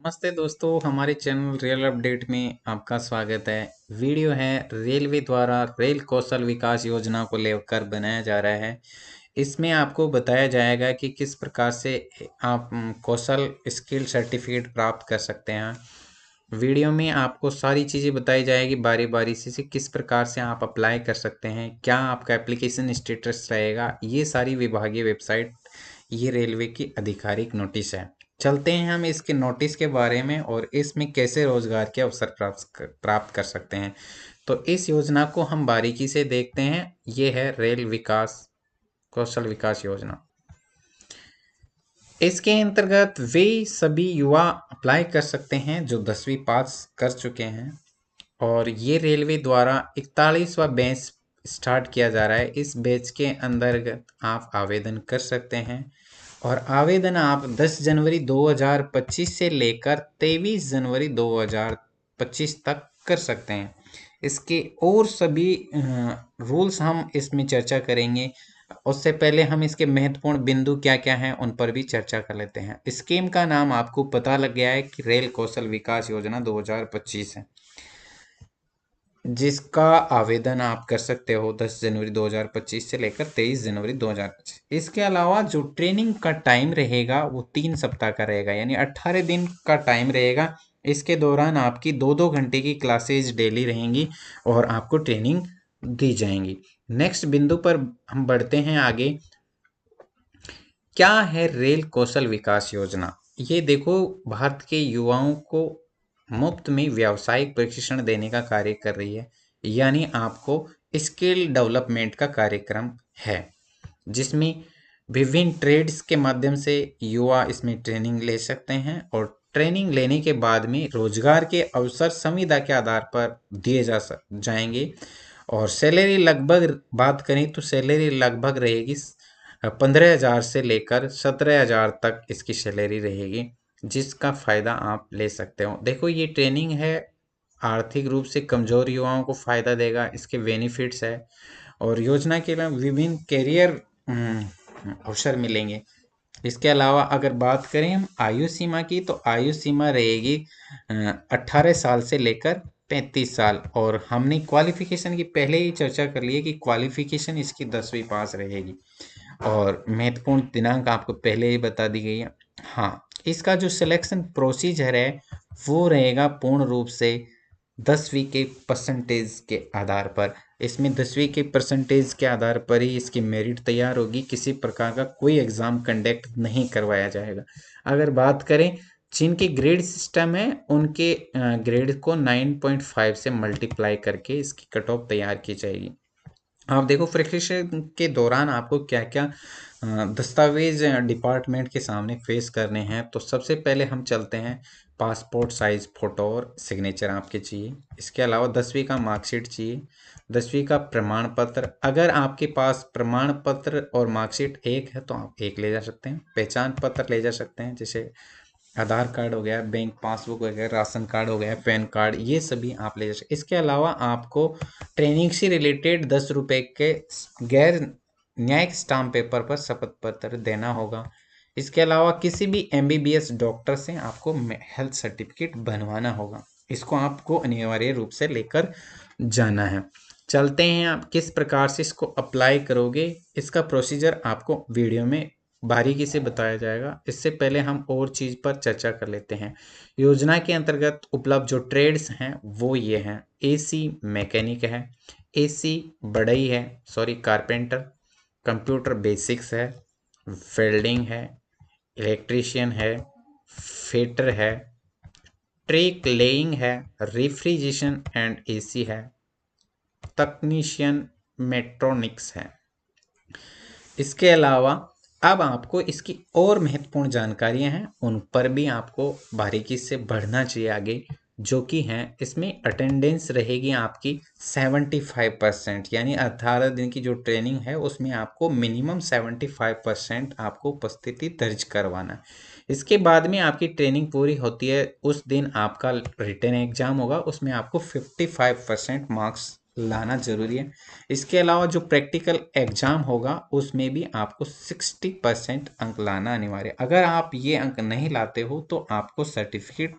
नमस्ते दोस्तों, हमारे चैनल रियल अपडेट में आपका स्वागत है। वीडियो है रेलवे द्वारा रेल कौशल विकास योजना को लेकर बनाया जा रहा है। इसमें आपको बताया जाएगा कि किस प्रकार से आप कौशल स्किल सर्टिफिकेट प्राप्त कर सकते हैं। वीडियो में आपको सारी चीज़ें बताई जाएगी बारी बारी से किस प्रकार से आप अप्लाई कर सकते हैं, क्या आपका एप्लीकेशन स्टेटस रहेगा। ये सारी विभागीय वेबसाइट, ये रेलवे की आधिकारिक नोटिस है। चलते हैं हम इसके नोटिस के बारे में और इसमें कैसे रोजगार के अवसर प्राप्त कर सकते हैं। तो इस योजना को हम बारीकी से देखते हैं। ये है रेल विकास कौशल विकास योजना। इसके अंतर्गत वे सभी युवा अप्लाई कर सकते हैं जो 10वीं पास कर चुके हैं और ये रेलवे द्वारा 41वां बैच स्टार्ट किया जा रहा है। इस बैच के अंतर्गत आप आवेदन कर सकते हैं और आवेदन आप 10 जनवरी 2025 से लेकर 23 जनवरी 2025 तक कर सकते हैं। इसके और सभी रूल्स हम इसमें चर्चा करेंगे। उससे पहले हम इसके महत्वपूर्ण बिंदु क्या क्या हैं उन पर भी चर्चा कर लेते हैं। स्कीम का नाम आपको पता लग गया है कि रेल कौशल विकास योजना 2025 है, जिसका आवेदन आप कर सकते हो 10 जनवरी 2025 से लेकर 23 जनवरी 2025। इसके अलावा जो ट्रेनिंग का टाइम रहेगा वो 3 सप्ताह का रहेगा, यानी 18 दिन का टाइम रहेगा। इसके दौरान आपकी 2-2 घंटे की क्लासेज डेली रहेंगी और आपको ट्रेनिंग दी जाएंगी। नेक्स्ट बिंदु पर हम बढ़ते हैं आगे। क्या है रेल कौशल विकास योजना? ये देखो, भारत के युवाओं को मुफ्त में व्यावसायिक प्रशिक्षण देने का कार्य कर रही है, यानी आपको स्किल डेवलपमेंट का कार्यक्रम है, जिसमें विभिन्न ट्रेड्स के माध्यम से युवा इसमें ट्रेनिंग ले सकते हैं और ट्रेनिंग लेने के बाद में रोजगार के अवसर संविदा के आधार पर दिए जाएंगे। और सैलरी लगभग बात करें तो सैलरी लगभग रहेगी 15,000 से लेकर 17,000 तक इसकी सैलरी रहेगी, जिसका फ़ायदा आप ले सकते हो। देखो, ये ट्रेनिंग है, आर्थिक रूप से कमज़ोर युवाओं को फ़ायदा देगा, इसके बेनिफिट्स है और योजना के लिए विभिन्न कैरियर अवसर मिलेंगे। इसके अलावा अगर बात करें हम आयु सीमा की, तो आयु सीमा रहेगी 18 साल से लेकर 35 साल। और हमने क्वालिफिकेशन की पहले ही चर्चा कर ली है कि क्वालिफिकेशन इसकी 10वीं पास रहेगी और महत्वपूर्ण दिनांक आपको पहले ही बता दी गई है। हाँ, इसका जो सिलेक्शन प्रोसीजर है वो रहेगा पूर्ण रूप से 10वीं के परसेंटेज के आधार पर। इसमें 10वीं के परसेंटेज के आधार पर ही इसकी मेरिट तैयार होगी। किसी प्रकार का कोई एग्ज़ाम कंडक्ट नहीं करवाया जाएगा। अगर बात करें जिनके ग्रेड सिस्टम है, उनके ग्रेड को 9.5 से मल्टीप्लाई करके इसकी कट ऑफ तैयार की जाएगी। आप देखो, प्रशिक्षण के दौरान आपको क्या क्या दस्तावेज डिपार्टमेंट के सामने फेस करने हैं। तो सबसे पहले हम चलते हैं, पासपोर्ट साइज फ़ोटो और सिग्नेचर आपके चाहिए। इसके अलावा 10वीं का मार्कशीट चाहिए, 10वीं का प्रमाण पत्र। अगर आपके पास प्रमाण पत्र और मार्कशीट एक है तो आप एक ले जा सकते हैं। पहचान पत्र ले जा सकते हैं, जैसे आधार कार्ड हो गया, बैंक पासबुक हो गया, राशन कार्ड हो गया, पैन कार्ड, ये सभी आप ले जा सकते। इसके अलावा आपको ट्रेनिंग से रिलेटेड 10 रुपए के गैर न्यायिक स्टाम्प पेपर पर शपथ पत्र देना होगा। इसके अलावा किसी भी MBBS डॉक्टर से आपको हेल्थ सर्टिफिकेट बनवाना होगा। इसको आपको अनिवार्य रूप से लेकर जाना है। चलते हैं, आप किस प्रकार से इसको अप्लाई करोगे, इसका प्रोसीजर आपको वीडियो में बारीकी से बताया जाएगा। इससे पहले हम और चीज़ पर चर्चा कर लेते हैं। योजना के अंतर्गत उपलब्ध जो ट्रेड्स हैं वो ये हैं। AC मैकेनिक है, AC बढ़ई है, सॉरी कारपेंटर, कंप्यूटर बेसिक्स है, वेल्डिंग है, इलेक्ट्रीशियन है, फिटर है, ट्रैक लेइंग है, रेफ्रिजरेशन एंड AC है, तकनीशियन मेट्रोनिक्स है। इसके अलावा अब आपको इसकी और महत्वपूर्ण जानकारियां हैं, उन पर भी आपको बारीकी से बढ़ना चाहिए आगे, जो कि हैं इसमें अटेंडेंस रहेगी आपकी 75%, यानी 18 दिन की जो ट्रेनिंग है उसमें आपको मिनिमम 75% आपको उपस्थिति दर्ज करवाना है। इसके बाद में आपकी ट्रेनिंग पूरी होती है, उस दिन आपका रिटन एग्जाम होगा, उसमें आपको 55% मार्क्स लाना जरूरी है। इसके अलावा जो प्रैक्टिकल एग्जाम होगा उसमें भी आपको 60% अंक लाना अनिवार्य है। अगर आप ये अंक नहीं लाते हो तो आपको सर्टिफिकेट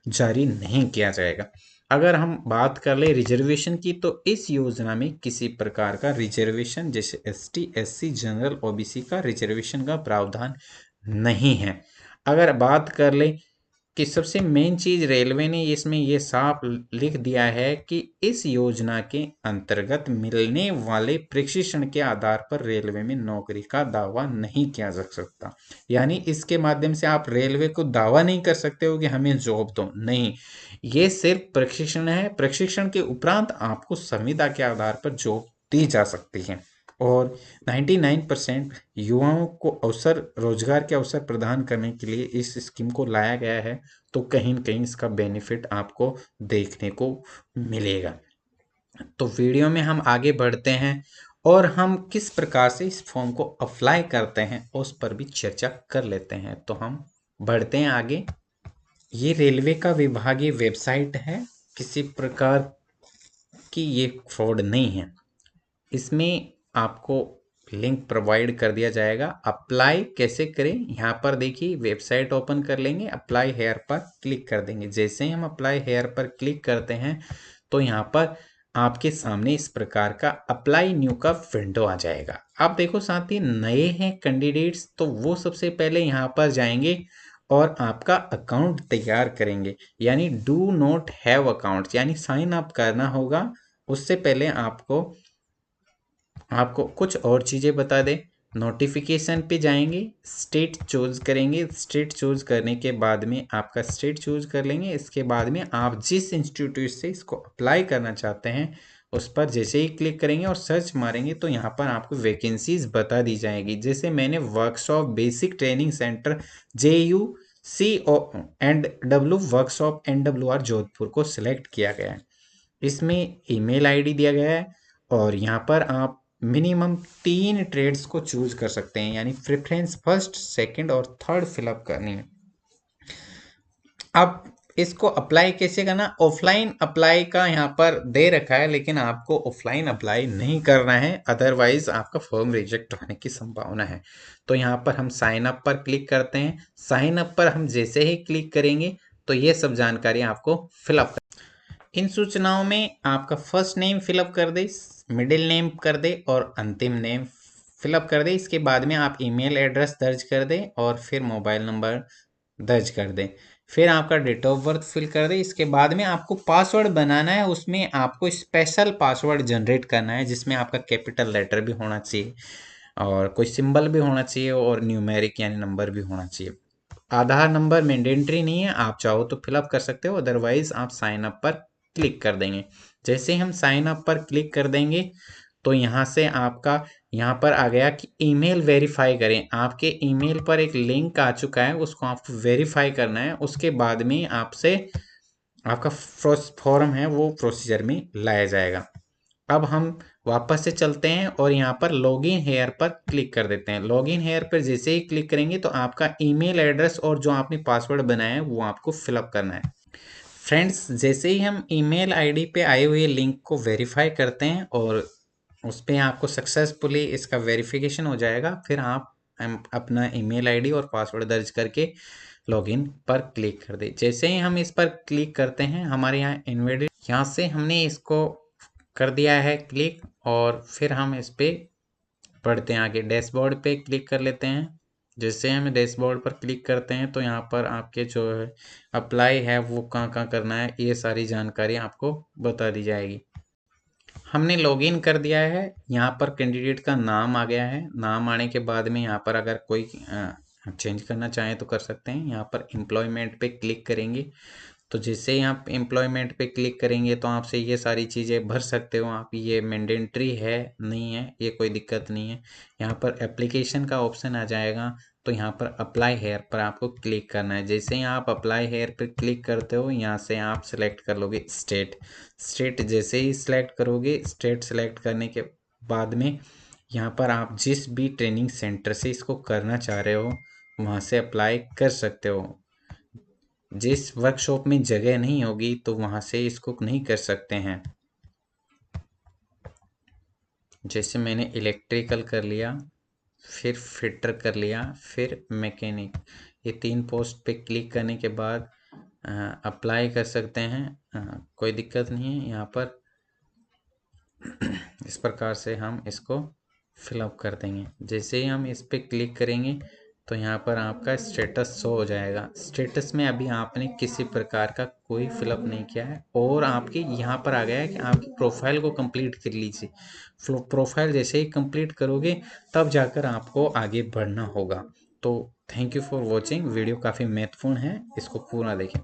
जारी नहीं किया जाएगा। अगर हम बात कर ले रिजर्वेशन की, तो इस योजना में किसी प्रकार का रिजर्वेशन जैसे एसटी, एससी, जनरल, ओबीसी का रिजर्वेशन का प्रावधान नहीं है। अगर बात कर ले कि सबसे मेन चीज रेलवे ने इसमें ये साफ लिख दिया है कि इस योजना के अंतर्गत मिलने वाले प्रशिक्षण के आधार पर रेलवे में नौकरी का दावा नहीं किया जा सकता। यानी इसके माध्यम से आप रेलवे को दावा नहीं कर सकते हो कि हमें जॉब दो, नहीं, ये सिर्फ प्रशिक्षण है। प्रशिक्षण के उपरांत आपको संविदा के आधार पर जॉब दी जा सकती है और 99% युवाओं को रोजगार के अवसर प्रदान करने के लिए इस स्कीम को लाया गया है। तो कहीं न कहीं इसका बेनिफिट आपको देखने को मिलेगा। तो वीडियो में हम आगे बढ़ते हैं और हम किस प्रकार से इस फॉर्म को अप्लाई करते हैं उस पर भी चर्चा कर लेते हैं। तो हम बढ़ते हैं आगे। ये रेलवे का विभागीय वेबसाइट है, किसी प्रकार की ये फ्रॉड नहीं है। इसमें आपको लिंक प्रोवाइड कर दिया जाएगा। अप्लाई कैसे करें, यहाँ पर देखिए वेबसाइट ओपन कर लेंगे, अप्लाई हेयर पर क्लिक कर देंगे। जैसे ही हम अप्लाई हेयर पर क्लिक करते हैं तो यहाँ पर आपके सामने इस प्रकार का अप्लाई न्यू का विंडो आ जाएगा। आप देखो साथी नए हैं कैंडिडेट्स तो वो सबसे पहले यहाँ पर जाएंगे और आपका अकाउंट तैयार करेंगे, यानी डू नॉट हैव अकाउंट, यानी साइन अप करना होगा। उससे पहले आपको कुछ और चीज़ें बता दें। नोटिफिकेशन पे जाएंगे, स्टेट चूज करेंगे, स्टेट चूज करने के बाद में आपका स्टेट चूज कर लेंगे। इसके बाद में आप जिस इंस्टीट्यूट से इसको अप्लाई करना चाहते हैं उस पर जैसे ही क्लिक करेंगे और सर्च मारेंगे तो यहाँ पर आपको वैकेंसीज बता दी जाएगी। जैसे मैंने workshop basic training centre JUCO&W workshop NWR Jodhpur को सिलेक्ट किया गया है। इसमें ईमेल आईडी दिया गया है और यहाँ पर आप मिनिमम 3 ट्रेड्स को चूज कर सकते हैं, यानी प्रेफरेंस फर्स्ट, सेकंड और थर्ड फिलअप करनी है। अब इसको अप्लाई कैसे करना, ऑफलाइन अप्लाई का यहाँ पर दे रखा है, लेकिन आपको ऑफलाइन अप्लाई नहीं करना है, अदरवाइज आपका फॉर्म रिजेक्ट होने की संभावना है। तो यहाँ पर हम साइन अप पर क्लिक करते हैं। साइन अप पर हम जैसे ही क्लिक करेंगे तो ये सब जानकारी आपको फिलअप कर, इन सूचनाओं में आपका फर्स्ट नेम फिलअप कर दे, मिडिल नेम कर दे और अंतिम नेम फिलअप कर दे। इसके बाद में आप ईमेल एड्रेस दर्ज कर दें और फिर मोबाइल नंबर दर्ज कर दें। फिर आपका डेट ऑफ बर्थ फिल कर दें। इसके बाद में आपको पासवर्ड बनाना है, उसमें आपको स्पेशल पासवर्ड जनरेट करना है जिसमें आपका कैपिटल लेटर भी होना चाहिए और कोई सिंबल भी होना चाहिए और न्यूमेरिक यानी नंबर भी होना चाहिए। आधार नंबर मैंडेटरी नहीं है, आप चाहो तो फिलअप कर सकते हो, अदरवाइज आप साइन अप पर क्लिक कर देंगे। जैसे हम साइन अप पर क्लिक कर देंगे तो यहाँ से आपका यहाँ पर आ गया कि ईमेल वेरीफाई करें। आपके ईमेल पर एक लिंक आ चुका है, उसको आपको वेरीफाई करना है। उसके बाद में आपसे आपका फॉर्म है वो प्रोसीजर में लाया जाएगा। अब हम वापस से चलते हैं और यहाँ पर लॉगिन हेयर पर क्लिक कर देते हैं। लॉगिन हेयर पर जैसे ही क्लिक करेंगे तो आपका ईमेल एड्रेस और जो आपने पासवर्ड बनाया है वो आपको फिलअप करना है। फ्रेंड्स, जैसे ही हम ईमेल आईडी पे आए हुए लिंक को वेरीफाई करते हैं और उस पर आपको सक्सेसफुली इसका वेरिफिकेशन हो जाएगा, फिर आप अपना ईमेल आईडी और पासवर्ड दर्ज करके लॉगिन पर क्लिक कर दें। जैसे ही हम इस पर क्लिक करते हैं हमारे यहाँ इन्वेलिड, यहाँ से हमने इसको कर दिया है क्लिक और फिर हम इस पे बढ़ते हैं आगे। डैशबोर्ड पे क्लिक कर लेते हैं। जैसे हम डैशबोर्ड पर क्लिक करते हैं तो यहाँ पर आपके जो है अप्लाई है वो कहाँ कहाँ करना है ये सारी जानकारी आपको बता दी जाएगी। हमने लॉगिन कर दिया है, यहाँ पर कैंडिडेट का नाम आ गया है। नाम आने के बाद में यहाँ पर अगर कोई चेंज करना चाहें तो कर सकते हैं। यहाँ पर एम्प्लॉयमेंट पे क्लिक करेंगे तो जैसे ही आप एम्प्लॉयमेंट पे क्लिक करेंगे तो आपसे ये सारी चीज़ें भर सकते हो आप। ये मैंडेटरी है नहीं है ये कोई दिक्कत नहीं है। यहाँ पर एप्लीकेशन का ऑप्शन आ जाएगा तो यहाँ पर अप्लाई हेयर पर आपको क्लिक करना है। जैसे ही आप अप्लाई हेयर पर क्लिक करते हो यहाँ से आप सेलेक्ट कर लोगे स्टेट जैसे ही सिलेक्ट करोगे, स्टेट सेलेक्ट करने के बाद में यहाँ पर आप जिस भी ट्रेनिंग सेंटर से इसको करना चाह रहे हो वहाँ से अप्लाई कर सकते हो। जिस वर्कशॉप में जगह नहीं होगी तो वहाँ से इसको नहीं कर सकते हैं। जैसे मैंने इलेक्ट्रिकल कर लिया, फिर फिटर कर लिया, फिर मैकेनिक। ये 3 पोस्ट पे क्लिक करने के बाद अप्लाई कर सकते हैं। कोई दिक्कत नहीं है यहाँ पर। इस प्रकार से हम इसको फिलअप कर देंगे। जैसे ही हम इस पर क्लिक करेंगे तो यहाँ पर आपका स्टेटस शो हो जाएगा। स्टेटस में अभी आपने किसी प्रकार का कोई फिलअप नहीं किया है और आपके यहाँ पर आ गया है कि आपकी प्रोफाइल को कंप्लीट कर लीजिए। प्रोफाइल जैसे ही कंप्लीट करोगे तब जाकर आपको आगे बढ़ना होगा। तो thank you for watching. Video काफ़ी महत्वपूर्ण है, इसको पूरा देखें।